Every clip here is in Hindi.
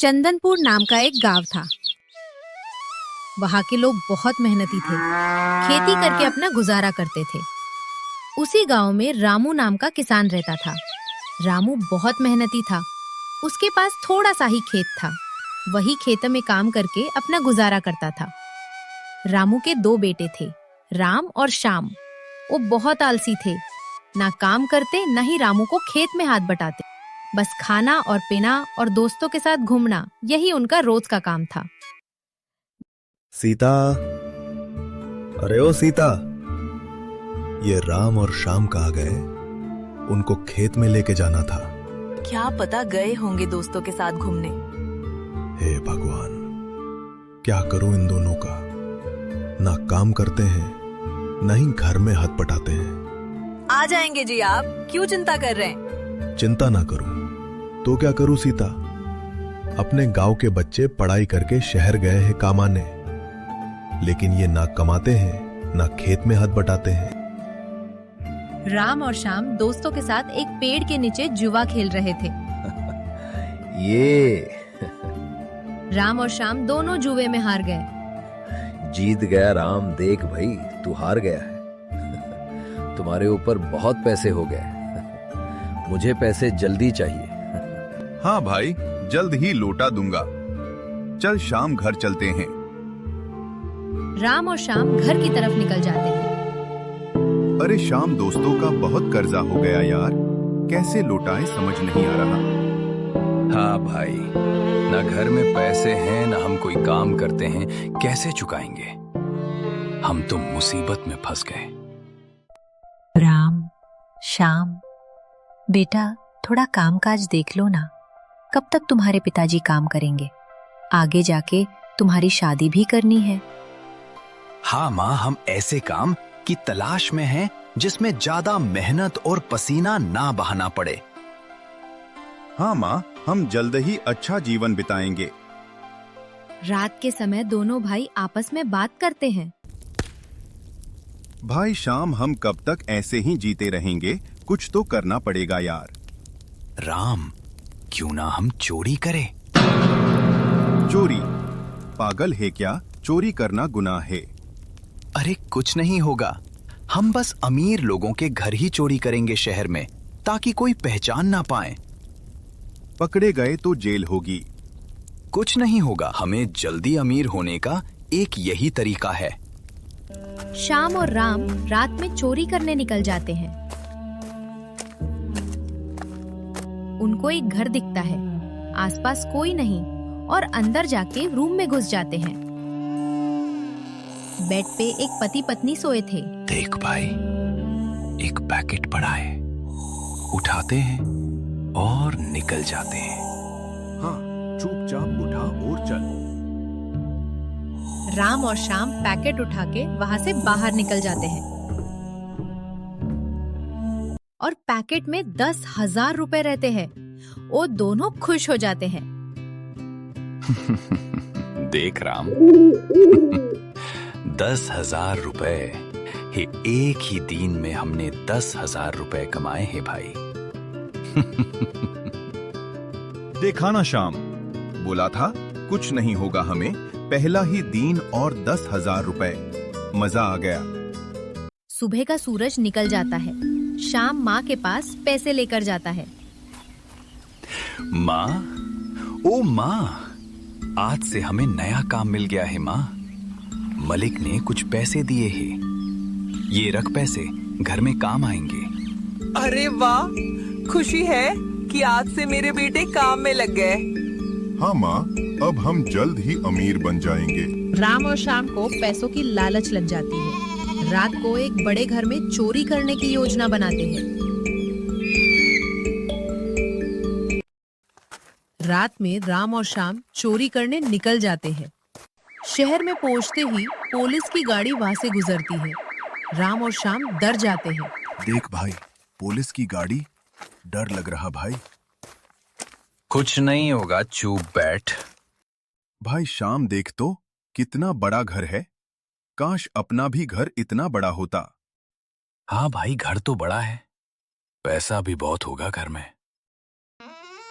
चंदनपुर नाम का एक गांव था। वहां के लोग बहुत मेहनती थे, खेती करके अपना गुजारा करते थे। उसी गांव में रामू नाम का किसान रहता था। रामू बहुत मेहनती था। उसके पास थोड़ा सा ही खेत था। वही खेतों में काम करके अपना गुजारा करता था। रामू के दो बेटे थे, राम और श्याम। वो बहुत आलसी थे, ना काम करते न ही रामू को खेत में हाथ बटाते। बस खाना और पीना और दोस्तों के साथ घूमना, यही उनका रोज का काम था। सीता, अरे ओ सीता, ये राम और श्याम कहाँ गए? उनको खेत में लेके जाना था। क्या पता गए होंगे दोस्तों के साथ घूमने। हे भगवान, क्या करूं इन दोनों का? ना काम करते हैं, ना ही घर में हाथ पटाते हैं। आ जाएंगे जी, आप क्यों चिंता कर रहे हैं? चिंता ना करूं तो क्या करूं सीता? अपने गांव के बच्चे पढ़ाई करके शहर गए हैं कमाने, लेकिन ये ना कमाते हैं ना खेत में हाथ बटाते हैं। राम और श्याम दोस्तों के साथ एक पेड़ के नीचे जुआ खेल रहे थे। ये राम और श्याम दोनों जुए में हार गए। जीत गया राम, देख भाई तू हार गया है। तुम्हारे ऊपर बहुत पैसे हो गए। मुझे पैसे जल्दी चाहिए। हाँ भाई, जल्द ही लौटा दूंगा। चल शाम घर चलते हैं। राम और श्याम घर की तरफ निकल जाते हैं। अरे शाम, दोस्तों का बहुत कर्जा हो गया यार, कैसे लौटाए समझ नहीं आ रहा। हाँ भाई, ना घर में पैसे हैं ना हम कोई काम करते हैं, कैसे चुकाएंगे? हम तो मुसीबत में फंस गए। राम, श्याम, बेटा थोड़ा कामकाज देख लो ना। कब तक तुम्हारे पिताजी काम करेंगे? आगे जाके तुम्हारी शादी भी करनी है। हाँ माँ, हम ऐसे काम की तलाश में हैं जिसमें ज्यादा मेहनत और पसीना ना बहाना पड़े। हाँ माँ, हम जल्द ही अच्छा जीवन बिताएंगे। रात के समय दोनों भाई आपस में बात करते हैं। भाई शाम, हम कब तक ऐसे ही जीते रहेंगे? कुछ तो करना पड़ेगा यार। राम, क्यों ना हम चोरी करें? चोरी? पागल है क्या? चोरी करना गुनाह है। अरे कुछ नहीं होगा, हम बस अमीर लोगों के घर ही चोरी करेंगे शहर में, ताकि कोई पहचान ना पाए। पकड़े गए तो जेल होगी। कुछ नहीं होगा, हमें जल्दी अमीर होने का एक यही तरीका है। श्याम और राम रात में चोरी करने निकल जाते हैं। उनको एक घर दिखता है, आसपास कोई नहीं, और अंदर जाके रूम में घुस जाते हैं। बेड पे एक पति पत्नी सोए थे। देख भाई, एक पैकेट पड़ा है, उठाते हैं और निकल जाते हैं। हाँ, चुपचाप उठा और चल। राम और श्याम पैकेट उठा के वहां से बाहर निकल जाते हैं और पैकेट में 10,000 रुपए रहते हैं। वो दोनों खुश हो जाते हैं। देख राम, 10,000 रुपए, ये एक ही दिन में हमने 10,000 रुपए कमाए हैं भाई। देखा ना शाम, बोला था कुछ नहीं होगा हमें। पहला ही दिन और 10,000 रुपए, मजा आ गया। सुबह का सूरज निकल जाता है। श्याम माँ के पास पैसे लेकर जाता है। माँ, ओ माँ, आज से हमें नया काम मिल गया है माँ। मलिक ने कुछ पैसे दिए हैं, ये रख पैसे, घर में काम आएंगे। अरे वाह, खुशी है कि आज से मेरे बेटे काम में लग गए। हाँ माँ, अब हम जल्द ही अमीर बन जाएंगे। राम और श्याम को पैसों की लालच लग जाती है। रात को एक बड़े घर में चोरी करने की योजना बनाते हैं। रात में राम और श्याम चोरी करने निकल जाते हैं। शहर में पहुंचते ही पुलिस की गाड़ी वहां से गुजरती है। राम और श्याम डर जाते हैं। देख भाई, पुलिस की गाड़ी, डर लग रहा भाई। कुछ नहीं होगा, चुप बैठ। भाई शाम, देख तो कितना बड़ा घर है। काश अपना भी घर इतना बड़ा होता। हाँ भाई, घर तो बड़ा है, पैसा भी बहुत होगा घर में।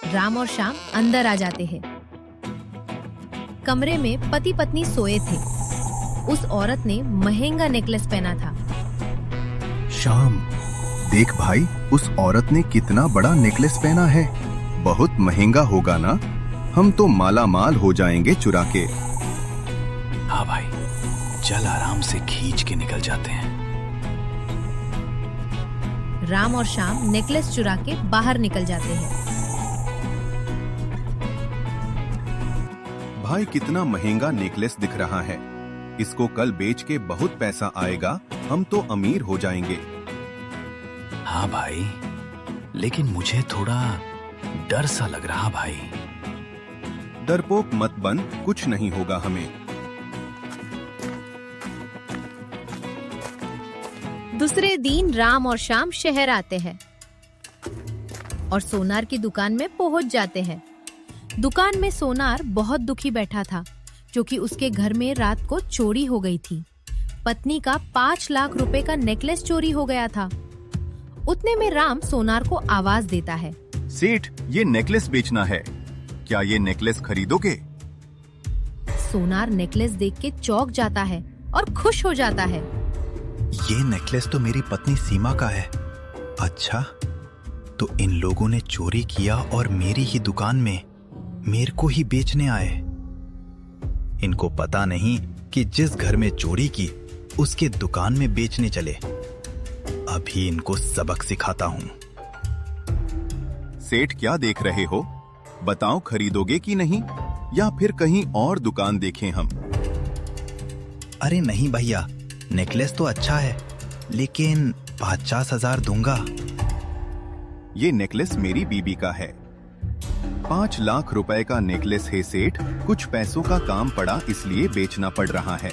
राम और श्याम अंदर आ जाते हैं। एक कमरे में पति पत्नी सोए थे। उस औरत ने महंगा नेकलेस पहना था। श्याम, देख भाई, उस औरत ने कितना बड़ा नेकलेस पहना है। बहुत महंगा होगा ना? हम तो माला माल हो जाएंगे चुरा के। हाँ भाई, चल आराम से खींच के निकल जाते हैं। राम और श्याम नेकलेस चुरा के बाहर निकल जाते हैं। भाई, कितना महंगा नेकलेस दिख रहा है। इसको कल बेच के बहुत पैसा आएगा, हम तो अमीर हो जाएंगे। हाँ भाई, लेकिन मुझे थोड़ा डर सा लग रहा भाई। डरपोक मत बन, कुछ नहीं होगा हमें। दूसरे दिन राम और श्याम शहर आते हैं और सोनार की दुकान में पहुंच जाते हैं। दुकान में सोनार बहुत दुखी बैठा था, क्योंकि उसके घर में रात को चोरी हो गई थी। पत्नी का 5 लाख रुपए का नेकलेस चोरी हो गया था। उतने में राम सोनार को आवाज देता है। सेठ, ये नेकलेस बेचना है, क्या ये नेकलेस खरीदोगे? सोनार नेकलेस देख के चौंक जाता है और खुश हो जाता है। ये नेकलेस तो मेरी पत्नी सीमा का है। अच्छा, तो इन लोगों ने चोरी किया और मेरी ही दुकान में मेरे को ही बेचने आए। इनको पता नहीं कि जिस घर में चोरी की उसके दुकान में बेचने चले। अभी इनको सबक सिखाता हूँ। सेठ, क्या देख रहे हो? बताओ, खरीदोगे कि नहीं, या फिर कहीं और दुकान देखें हम? अरे नहीं भैया, नेकलेस तो अच्छा है, लेकिन 50,000 दूंगा। ये नेकलेस मेरी बीबी का है। 5 लाख रुपए का नेकलेस है सेठ। कुछ पैसों का काम पड़ा, इसलिए बेचना पड़ रहा है।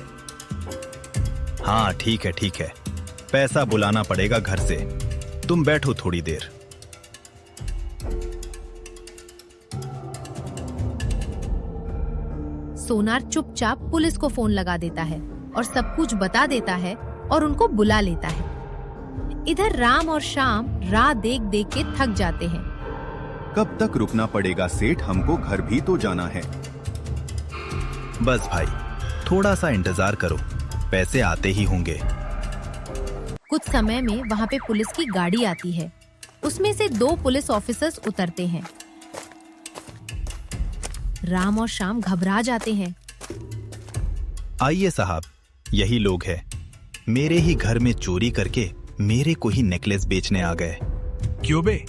हाँ ठीक है ठीक है, पैसा बुलाना पड़ेगा घर से। तुम बैठो थोड़ी देर। सोनार चुपचाप पुलिस को फोन लगा देता है और सब कुछ बता देता है और उनको बुला लेता है। इधर राम और श्याम राह देख देख के थक जाते हैं। कब तक रुकना पड़ेगा सेठ? हमको घर भी तो जाना है। बस भाई, थोड़ा सा इंतजार करो, पैसे आते ही होंगे। कुछ समय में वहाँ पे पुलिस की गाड़ी आती है। उसमें से 2 पुलिस ऑफिसर्स उतरते हैं। राम और श्याम घबरा जाते हैं। आइए साहब, यही लोग हैं। मेरे ही घर में चोरी करके मेरे को ही नेकलेस बेचने आ गए। क्यों बे,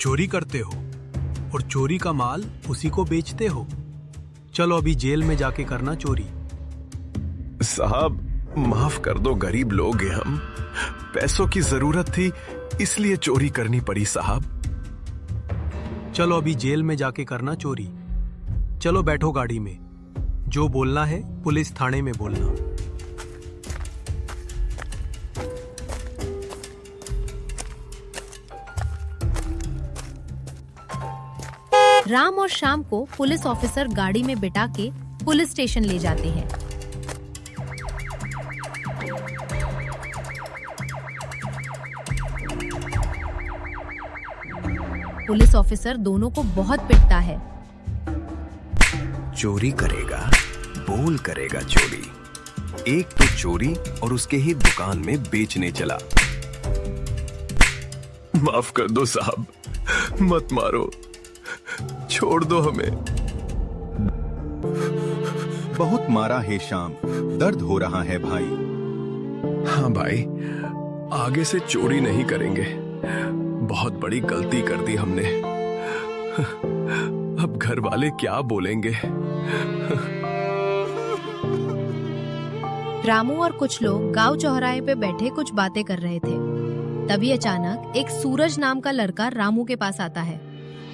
चोरी करते हो और चोरी का माल उसी को बेचते हो? चलो अभी जेल में जाके करना चोरी। साहब, माफ कर दो, गरीब लोग हैं हम। पैसों की जरूरत थी, इसलिए चोरी करनी पड़ी साहब। चलो अभी जेल में जाके करना चोरी। चलो बैठो गाड़ी में, जो बोलना है पुलिस थाने में बोलना। राम और श्याम को पुलिस ऑफिसर गाड़ी में बिठा के पुलिस स्टेशन ले जाते हैं। पुलिस ऑफिसर दोनों को बहुत पिटता है। चोरी करेगा, बोल करेगा चोरी। एक तो चोरी और उसके ही दुकान में बेचने चला। माफ कर दो साहब, मत मारो, छोड़ दो हमें। बहुत मारा है श्याम, दर्द हो रहा है भाई। हाँ भाई, आगे से चोरी नहीं करेंगे। बहुत बड़ी गलती कर दी हमने। अब घर वाले क्या बोलेंगे? रामू और कुछ लोग गांव चौराहे पे बैठे कुछ बातें कर रहे थे। तभी अचानक एक सूरज नाम का लड़का रामू के पास आता है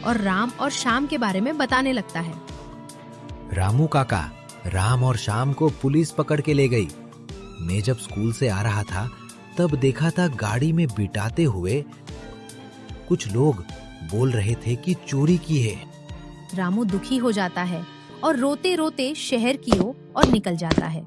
और राम और श्याम के बारे में बताने लगता है। रामू काका, राम और श्याम को पुलिस पकड़ के ले गई। मैं जब स्कूल से आ रहा था तब देखा था गाड़ी में बिठाते हुए कुछ लोग बोल रहे थे कि चोरी की है। रामू दुखी हो जाता है और रोते रोते शहर की ओर और निकल जाता है।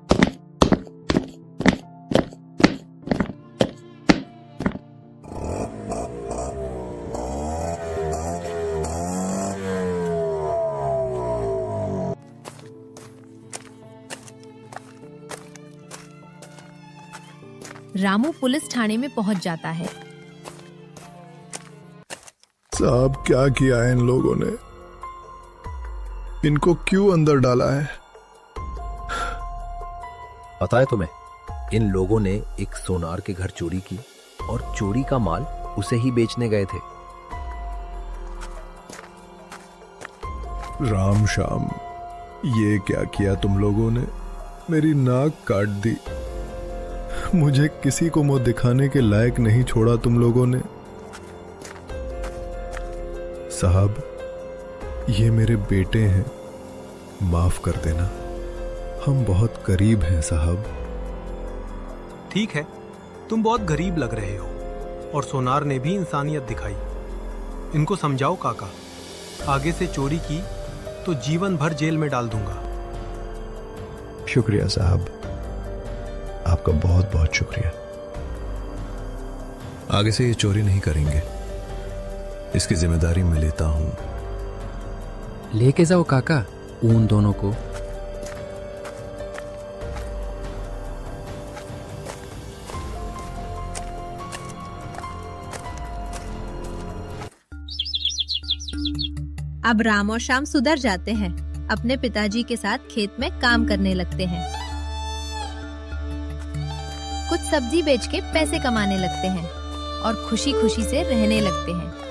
रामू पुलिस थाने में पहुंच जाता है। साहब, क्या किया है इन लोगों ने? इनको क्यों अंदर डाला है? पता है तुम्हें, इन लोगों ने एक सोनार के घर चोरी की और चोरी का माल उसे ही बेचने गए थे। राम श्याम, ये क्या किया तुम लोगों ने? मेरी नाक काट दी। मुझे किसी को मुंह दिखाने के लायक नहीं छोड़ा तुम लोगों ने। साहब, ये मेरे बेटे हैं, माफ कर देना। हम बहुत करीब हैं साहब। ठीक है, तुम बहुत गरीब लग रहे हो और सोनार ने भी इंसानियत दिखाई। इनको समझाओ काका, आगे से चोरी की तो जीवन भर जेल में डाल दूंगा। शुक्रिया साहब, आपका बहुत बहुत शुक्रिया। आगे से ये चोरी नहीं करेंगे, इसकी जिम्मेदारी मैं लेता हूं। लेके जाओ काका उन दोनों को। अब राम और श्याम सुधर जाते हैं, अपने पिताजी के साथ खेत में काम करने लगते हैं। कुछ सब्जी बेच के पैसे कमाने लगते हैं और खुशी खुशी से रहने लगते हैं।